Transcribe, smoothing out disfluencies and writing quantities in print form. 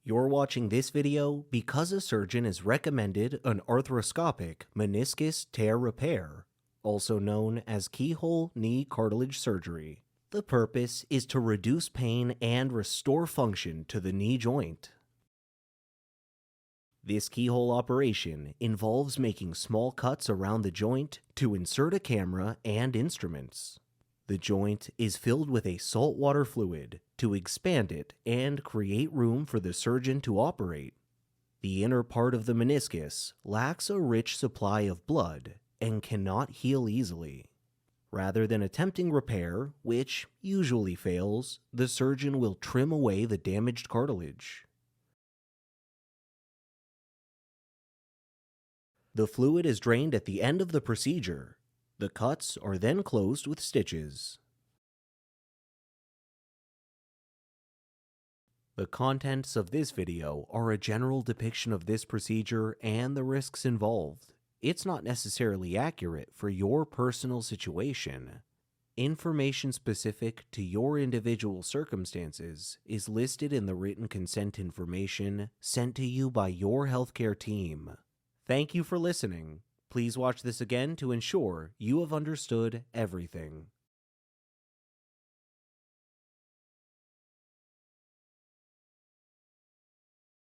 You're watching this video because a surgeon has recommended an arthroscopic meniscus tear repair, also known as keyhole knee cartilage surgery. The purpose is to reduce pain and restore function to the knee joint. This keyhole operation involves making small cuts around the joint to insert a camera and instruments. The joint is filled with a saltwater fluid to expand it and create room for the surgeon to operate. The inner part of the meniscus lacks a rich supply of blood and cannot heal easily. Rather than attempting repair, which usually fails, the surgeon will trim away the damaged cartilage. The fluid is drained at the end of the procedure. The cuts are then closed with stitches. The contents of this video are a general depiction of this procedure and the risks involved. It's not necessarily accurate for your personal situation. Information specific to your individual circumstances is listed in the written consent information sent to you by your healthcare team. Thank you for listening. Please watch this again to ensure you have understood everything.